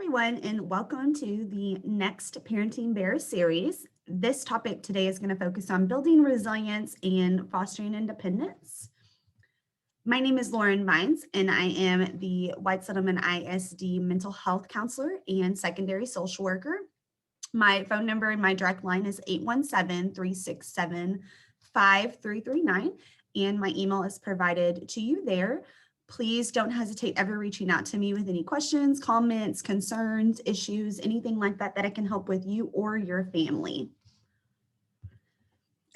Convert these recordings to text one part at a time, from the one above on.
everyone, and welcome to the next Parenting Bears series. This topic today is going to focus on building resilience and fostering independence. My name is Lauren Vines, and I am the White Settlement ISD mental health counselor and secondary social worker. My phone number and my direct line is 817-367-5339, and my email is provided to you there. Please don't hesitate ever reaching out to me with any questions, comments, concerns, issues, anything like that that I can help with you or your family.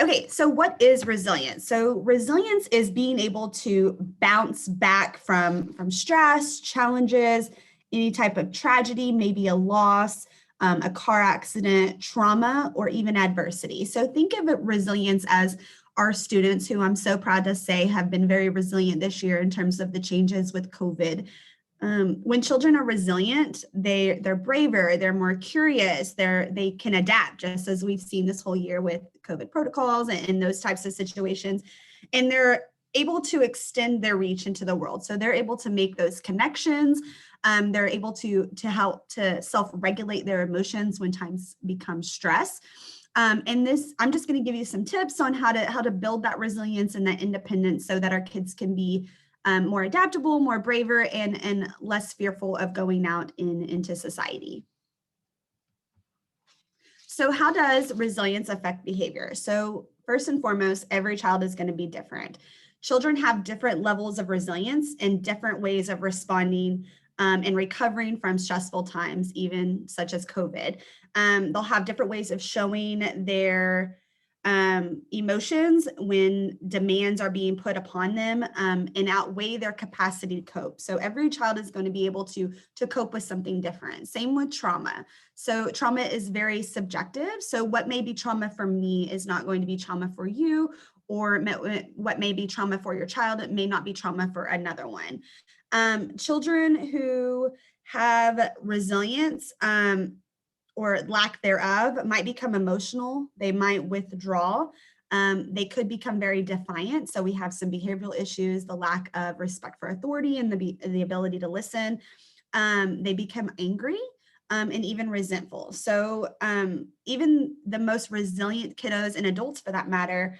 Okay, so what is resilience? So resilience is being able to bounce back from stress, challenges, any type of tragedy, maybe a loss, a car accident, trauma, or even adversity. So think of it, resilience as our students, who I'm so proud to say have been very resilient this year in terms of the changes with COVID. When children are resilient, they're braver, they're more curious, they can adapt, just as we've seen this whole year with COVID protocols and those types of situations. And they're able to extend their reach into the world. So they're able to make those connections. They're able to help to self-regulate their emotions when times become stress. And this, I'm just going to give you some tips on how to build that resilience and that independence so that our kids can be more adaptable, more braver, and less fearful of going out into society. So how does resilience affect behavior? So first and foremost, every child is going to be different. Children have different levels of resilience and different ways of responding and recovering from stressful times, even such as COVID. They'll have different ways of showing their emotions when demands are being put upon them and outweigh their capacity to cope. So every child is going to be able to cope with something different. Same with trauma. So trauma is very subjective. So what may be trauma for me is not going to be trauma for you, or what may be trauma for your child, it may not be trauma for another one. Children who have resilience or lack thereof might become emotional. They might withdraw. They could become very defiant. So we have some behavioral issues, the lack of respect for authority and the ability to listen. They become angry and even resentful. So even the most resilient kiddos and adults, for that matter,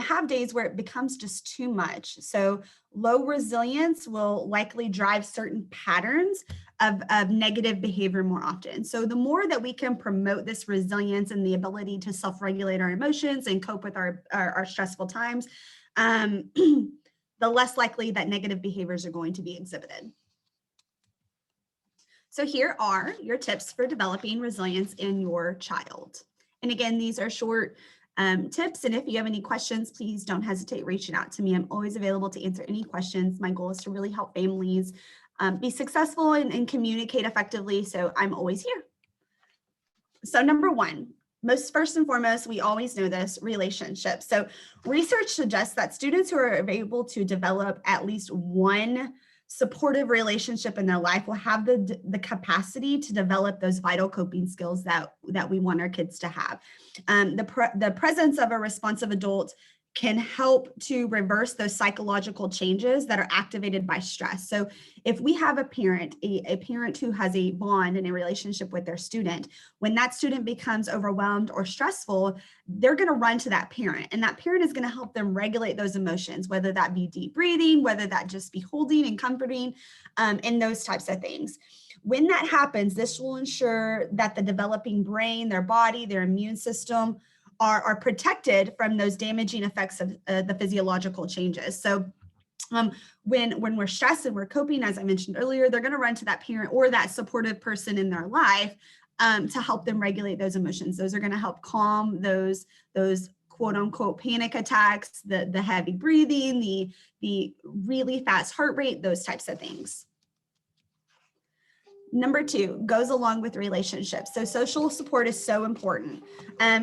have days where it becomes just too much. So low resilience will likely drive certain patterns of negative behavior more often. So the more that we can promote this resilience and the ability to self-regulate our emotions and cope with our stressful times, the less likely that negative behaviors are going to be exhibited. So here are your tips for developing resilience in your child. And again, these are short tips. And if you have any questions, please don't hesitate reaching out to me. I'm always available to answer any questions. My goal is to really help families be successful and communicate effectively. So I'm always here. So number one, first and foremost, we always know this, relationships. So research suggests that students who are able to develop at least one supportive relationship in their life will have the capacity to develop those vital coping skills that we want our kids to have. The presence of a responsive adult can help to reverse those psychological changes that are activated by stress. So if we have a parent who has a bond and a relationship with their student, when that student becomes overwhelmed or stressful, they're going to run to that parent, and that parent is going to help them regulate those emotions, whether that be deep breathing, whether that just be holding and comforting, and those types of things. When that happens, this will ensure that the developing brain, their body, their immune system are protected from those damaging effects of the physiological changes. So when we're stressed and we're coping, as I mentioned earlier, they're going to run to that parent or that supportive person in their life to help them regulate those emotions. Those are going to help calm those quote unquote panic attacks, the heavy breathing, the really fast heart rate, those types of things. Number two goes along with relationships. So social support is so important.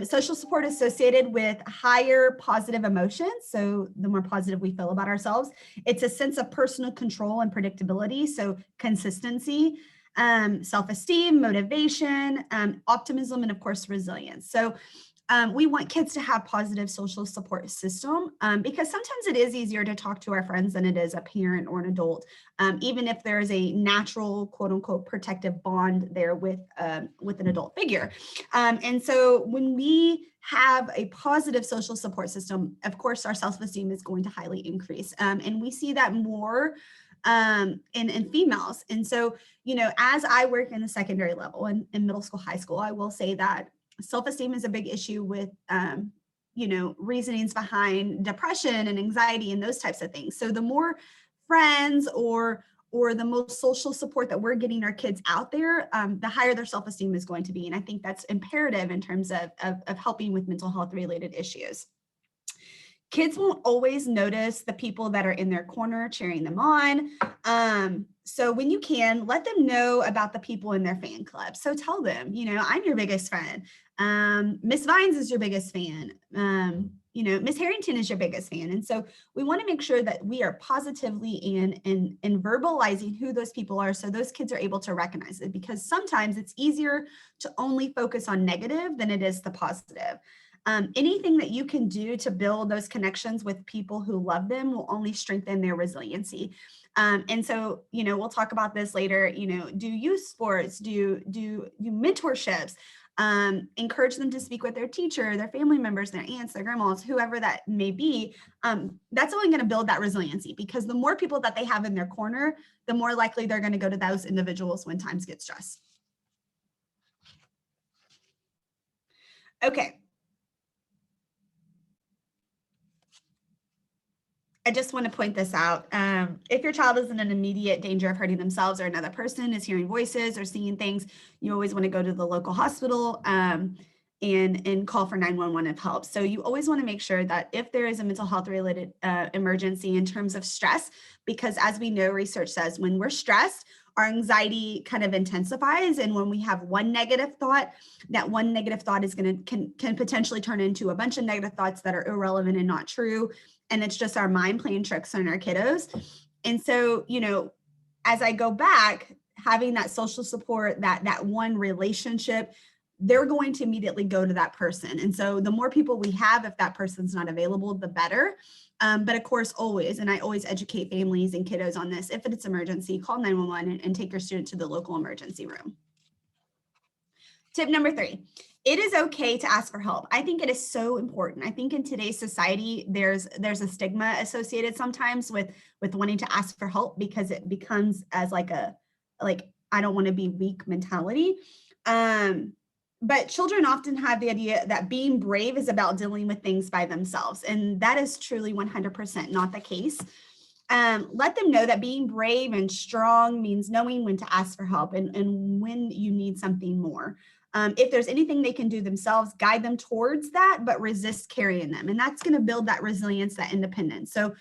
Social support is associated with higher positive emotions. So the more positive we feel about ourselves, it's a sense of personal control and predictability. So consistency, self-esteem, motivation, optimism, and of course, resilience. So we want kids to have positive social support system because sometimes it is easier to talk to our friends than it is a parent or an adult, even if there is a natural, quote unquote, protective bond there with an adult figure. And so when we have a positive social support system, of course, our self-esteem is going to highly increase. And we see that more in females. And so, as I work in the secondary level and in middle school, high school, I will say that self-esteem is a big issue with, reasonings behind depression and anxiety and those types of things. So the more friends or the most social support that we're getting our kids out there, the higher their self-esteem is going to be. And I think that's imperative in terms of helping with mental health related issues. Kids won't always notice the people that are in their corner cheering them on. So when you can, let them know about the people in their fan club. So tell them, I'm your biggest friend. Miss Vines is your biggest fan. Miss Harrington is your biggest fan. And so we want to make sure that we are positively in verbalizing who those people are so those kids are able to recognize it, because sometimes it's easier to only focus on negative than it is the positive. Anything that you can do to build those connections with people who love them will only strengthen their resiliency. And so, we'll talk about this later, do youth sports, do mentorships, encourage them to speak with their teacher, their family members, their aunts, their grandmas, whoever that may be. That's only going to build that resiliency, because the more people that they have in their corner, the more likely they're going to go to those individuals when times get stressed. Okay. I just want to point this out. If your child is in an immediate danger of hurting themselves or another person is hearing voices or seeing things, you always want to go to the local hospital and call for 911 if help. So you always want to make sure that if there is a mental health related emergency in terms of stress, because as we know, research says when we're stressed, our anxiety kind of intensifies. And when we have one negative thought, that one negative thought is can potentially turn into a bunch of negative thoughts that are irrelevant and not true. And it's just our mind playing tricks on our kiddos. And so, as I go back, having that social support, that one relationship, they're going to immediately go to that person. And so the more people we have, if that person's not available, the better. But of course, always, and I always educate families and kiddos on this, if it's emergency, call 911 and take your student to the local emergency room. Tip number 3, it is okay to ask for help. I think it is so important. I think in today's society, there's a stigma associated sometimes with wanting to ask for help, because it becomes as like I don't want to be weak mentality. But children often have the idea that being brave is about dealing with things by themselves. And that is truly 100% not the case. Let them know that being brave and strong means knowing when to ask for help and when you need something more. If there's anything they can do themselves, guide them towards that, but resist carrying them. And that's going to build that resilience, that independence. So,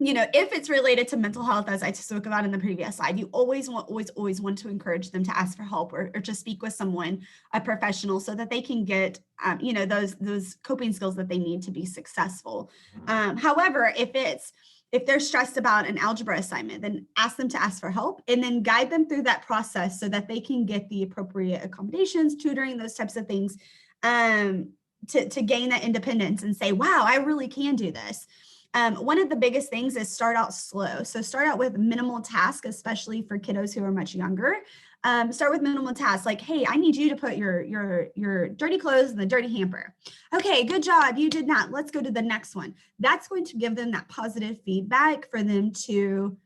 if it's related to mental health, as I spoke about in the previous slide, you always want to encourage them to ask for help or to speak with someone, a professional, so that they can get, those coping skills that they need to be successful. However, if they're stressed about an algebra assignment, then ask them to ask for help and then guide them through that process so that they can get the appropriate accommodations, tutoring, those types of things, to gain that independence and say, wow, I really can do this. One of the biggest things is start out slow. So start out with minimal tasks, especially for kiddos who are much younger. Start with minimal tasks like, hey, I need you to put your dirty clothes in the dirty hamper. Okay, good job. You did that. Let's go to the next one. That's going to give them that positive feedback for them to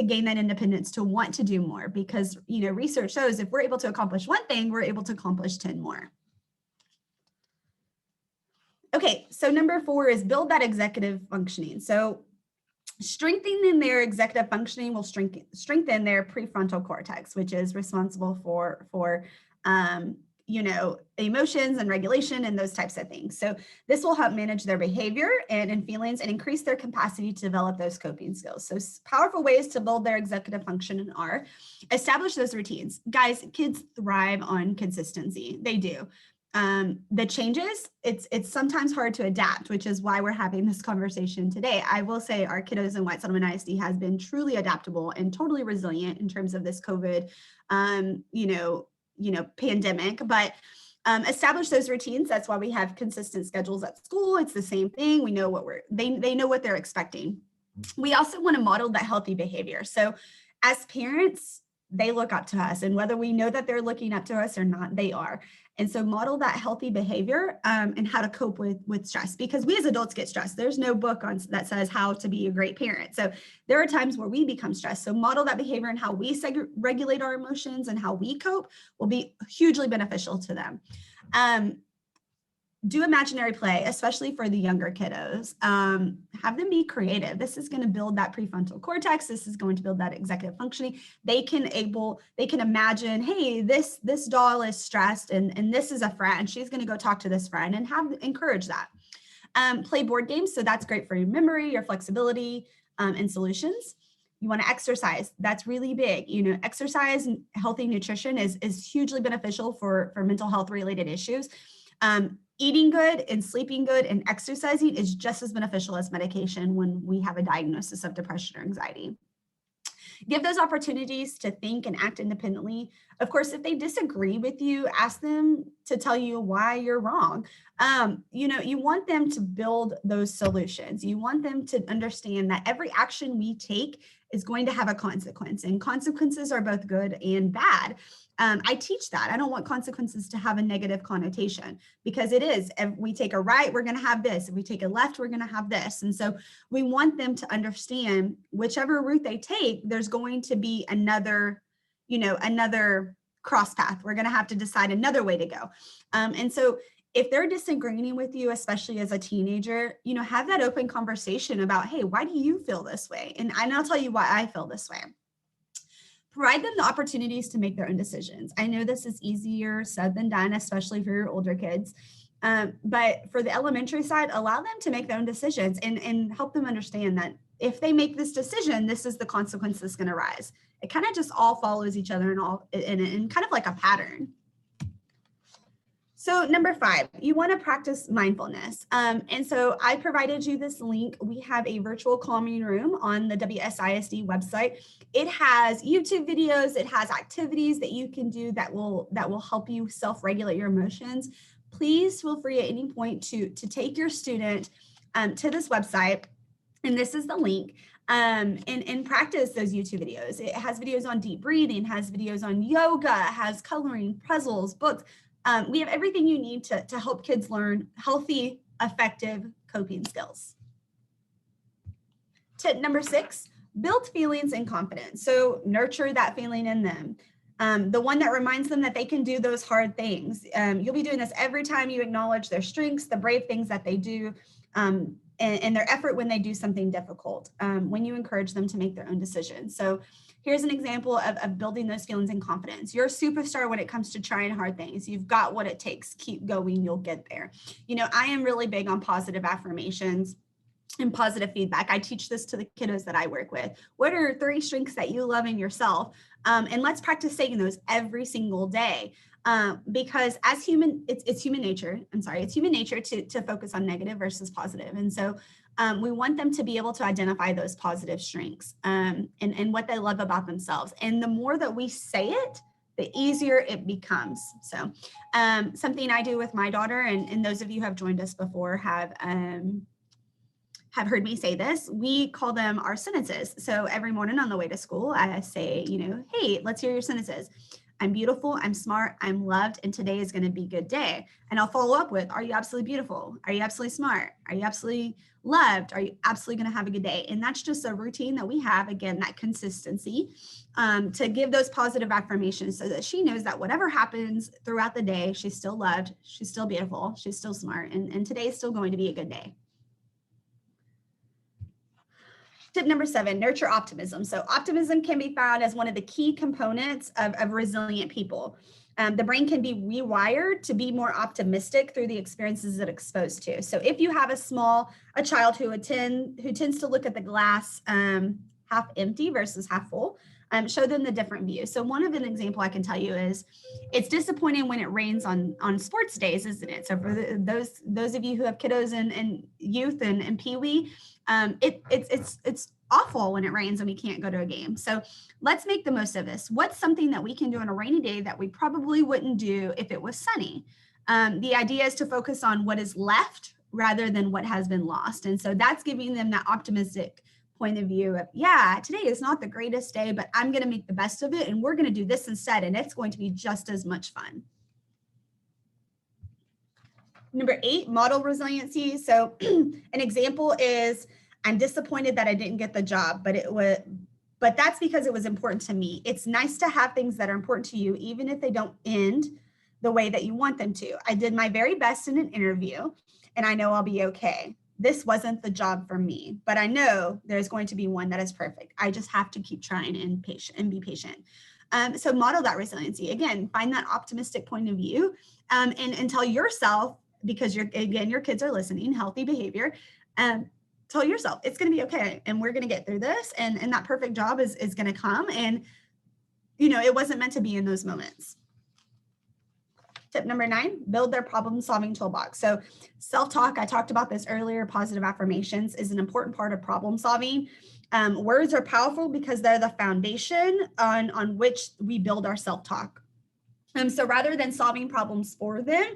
gain that independence, to want to do more, because, research shows if we're able to accomplish one thing, we're able to accomplish 10 more. Okay, so number 4 is build that executive functioning. So strengthening their executive functioning will strengthen their prefrontal cortex, which is responsible for emotions and regulation and those types of things. So this will help manage their behavior and feelings and increase their capacity to develop those coping skills. So powerful ways to build their executive function are establish those routines. Guys, kids thrive on consistency. They do. The changes, it's sometimes hard to adapt, which is why we're having this conversation today. I will say our kiddos in White Settlement ISD has been truly adaptable and totally resilient in terms of this COVID, pandemic. But Establish those routines. That's why we have consistent schedules at school. It's the same thing. We know they know what they're expecting. We also want to model that healthy behavior. So as parents, they look up to us, and whether we know that they're looking up to us or not, they are. And so model that healthy behavior and how to cope with stress, because we as adults get stressed. There's no book that says how to be a great parent. So there are times where we become stressed. So model that behavior, and how we regulate our emotions and how we cope will be hugely beneficial to them. Do imaginary play, especially for the younger kiddos. Have them be creative. This is going to build that prefrontal cortex. This is going to build that executive functioning. They can imagine, hey, this doll is stressed, and this is a friend. She's going to go talk to this friend, and encourage that. Play board games. So that's great for your memory, your flexibility, and solutions. You want to exercise. That's really big. Exercise and healthy nutrition is hugely beneficial for mental health related issues. Eating good and sleeping good and exercising is just as beneficial as medication when we have a diagnosis of depression or anxiety. Give those opportunities to think and act independently. Of course, if they disagree with you, ask them to tell you why you're wrong. You want them to build those solutions. You want them to understand that every action we take is going to have a consequence, and consequences are both good and bad. I teach that. I don't want consequences to have a negative connotation, because it is. If we take a right, we're going to have this. If we take a left, we're going to have this. And so we want them to understand whichever route they take, there's going to be another cross path. We're going to have to decide another way to go. And so if they're disagreeing with you, especially as a teenager, have that open conversation about, hey, why do you feel this way? And I'll tell you why I feel this way. Provide them the opportunities to make their own decisions. I know this is easier said than done, especially for your older kids. But for the elementary side, allow them to make their own decisions, and help them understand that if they make this decision, this is the consequence that's going to rise. It kind of just all follows each other in kind of like a pattern. So number 5, you want to practice mindfulness. And so I provided you this link. We have a virtual calming room on the WSISD website. It has YouTube videos. It has activities that you can do that will help you self-regulate your emotions. Please feel free at any point to take your student to this website. And this is the link. And practice those YouTube videos. It has videos on deep breathing, has videos on yoga, has coloring, puzzles, books. We have everything you need to help kids learn healthy, effective coping skills. Tip number 6, build feelings and confidence. So nurture that feeling in them. The one that reminds them that they can do those hard things. You'll be doing this every time you acknowledge their strengths, the brave things that they do, and their effort when they do something difficult, when you encourage them to make their own decisions. So here's an example of building those feelings and confidence. You're a superstar when it comes to trying hard things. You've got what it takes. Keep going. You'll get there. I am really big on positive affirmations and positive feedback. I teach this to the kiddos that I work with. What are 3 strengths that you love in yourself? And let's practice saying those every single day. Because as it's human nature. It's human nature to focus on negative versus positive. And so we want them to be able to identify those positive strengths and what they love about themselves. And the more that we say it, the easier it becomes. So something I do with my daughter, and those of you who have joined us before have heard me say this, we call them our sentences. So every morning on the way to school, I say, hey, let's hear your sentences. I'm beautiful, I'm smart, I'm loved, and today is going to be a good day. And I'll follow up with, are you absolutely beautiful? Are you absolutely smart? Are you absolutely loved? Are you absolutely going to have a good day? And that's just a routine that we have, again, that consistency to give those positive affirmations so that she knows that whatever happens throughout the day, she's still loved, she's still beautiful, she's still smart, and today is still going to be a good day. Tip number 7, nurture optimism. So optimism can be found as one of the key components of resilient people. The brain can be rewired to be more optimistic through the experiences it's exposed to. So if you have a child who tends to look at the glass half empty versus half full, show them the different view. So one of an example I can tell you is it's disappointing when it rains on sports days, isn't it? So for those of you who have kiddos and youth and peewee, it's awful when it rains and we can't go to a game. So let's make the most of this. What's something that we can do on a rainy day that we probably wouldn't do if it was sunny? The idea is to focus on what is left rather than what has been lost. And so that's giving them that optimistic point of view of, yeah, today is not the greatest day, but I'm going to make the best of it. And we're going to do this instead. And it's going to be just as much fun. Number 8, model resiliency. So an example is, I'm disappointed that I didn't get the job, but that's because it was important to me. It's nice to have things that are important to you, even if they don't end the way that you want them to. I did my very best in an interview, and I know I'll be okay. This wasn't the job for me, but I know there's going to be one that is perfect. I just have to keep trying and be patient. So model that resiliency. Again, find that optimistic point of view, and tell yourself, because your kids are listening, healthy behavior, tell yourself it's going to be okay, and we're going to get through this, and that perfect job is going to come, and it wasn't meant to be in those moments. Tip number 9, build their problem-solving toolbox. So self-talk, I talked about this earlier, positive affirmations is an important part of problem solving. Words are powerful because they're the foundation on which we build our self-talk. So rather than solving problems for them,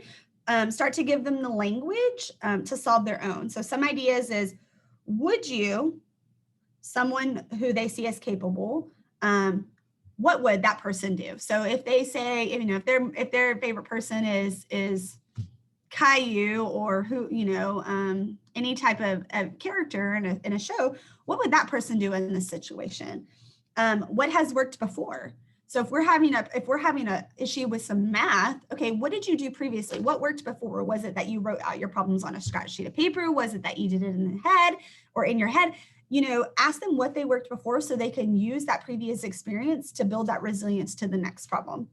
start to give them the language to solve their own. So some ideas is, would you, someone who they see as capable, what would that person do? So if they say, if their favorite person is Caillou, or who, any type of character in a show, what would that person do in this situation? What has worked before? So if we're having a issue with some math, okay, what did you do previously? What worked before? Was it that you wrote out your problems on a scratch sheet of paper? Was it that you did it in the head or in your head? Ask them what they worked before so they can use that previous experience to build that resilience to the next problem.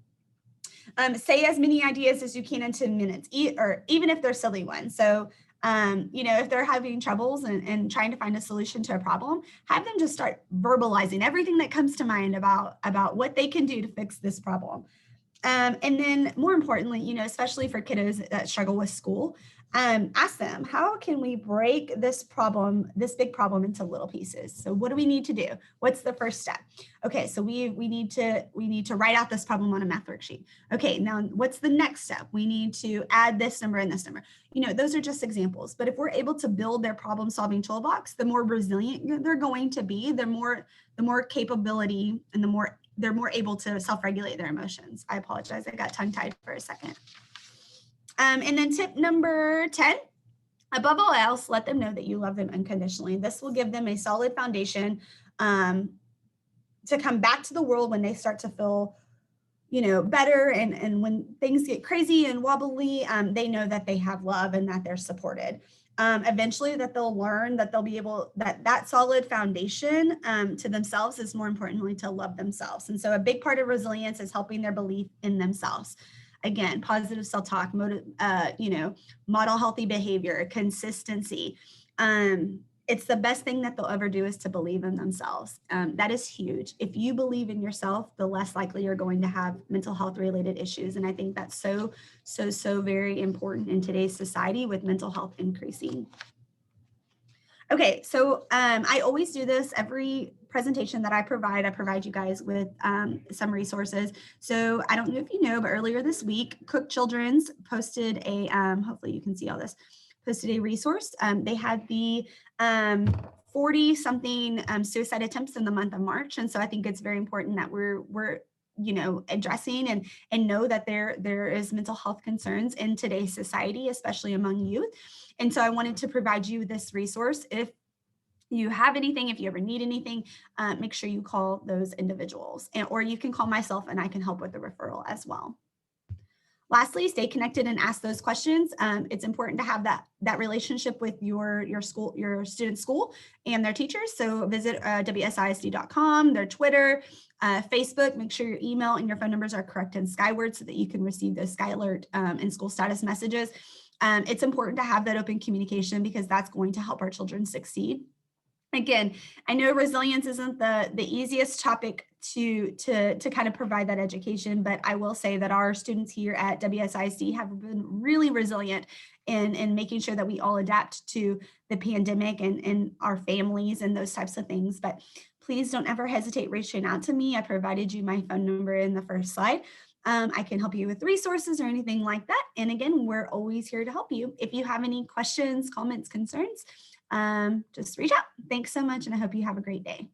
Say as many ideas as you can in 10 minutes, or even if they're silly ones. So, if they're having troubles and trying to find a solution to a problem, have them just start verbalizing everything that comes to mind about what they can do to fix this problem. And then more importantly, especially for kiddos that struggle with school, ask them, how can we break this big problem into little pieces? So what do we need to do? What's the first step? Okay, so we need to write out this problem on a math worksheet. Okay, now what's the next step? We need to add this number and this number. Those are just examples, but if we're able to build their problem solving toolbox, the more resilient they're going to be, the more capability, and they're more able to self-regulate their emotions. I apologize, I got tongue-tied for a second. And then tip number 10, above all else, let them know that you love them unconditionally. This will give them a solid foundation to come back to the world when they start to feel, better, and when things get crazy and wobbly, they know that they have love and that they're supported. Eventually that they'll learn that they'll be able, that solid foundation to themselves is more importantly to love themselves. And so a big part of resilience is helping their belief in themselves. Again, positive self-talk, model healthy behavior, consistency. It's the best thing that they'll ever do is to believe in themselves. That is huge. If you believe in yourself, the less likely you're going to have mental health related issues. And I think that's so very important in today's society with mental health increasing. Okay, so I always do this every presentation that I provide you guys with some resources. So I don't know if you know, but earlier this week, Cook Children's posted a, hopefully you can see all this, posted a resource. They had the 40 something suicide attempts in the month of March. And so I think it's very important that we're addressing and know that there is mental health concerns in today's society, especially among youth. And so I wanted to provide you this resource. If you have anything, if you ever need anything, make sure you call those individuals, or you can call myself and I can help with the referral as well. Lastly, stay connected and ask those questions. It's important to have that relationship with your student's school and their teachers. So visit WSISD.com, their Twitter, Facebook. Make sure your email and your phone numbers are correct in Skyward so that you can receive those Sky Alert and school status messages. It's important to have that open communication because that's going to help our children succeed. Again, I know resilience isn't the easiest topic to kind of provide that education, but I will say that our students here at WSISD have been really resilient in making sure that we all adapt to the pandemic and our families and those types of things. But please don't ever hesitate reaching out to me. I provided you my phone number in the first slide. I can help you with resources or anything like that. And again, we're always here to help you. If you have any questions, comments, concerns, just reach out. Thanks so much, and I hope you have a great day.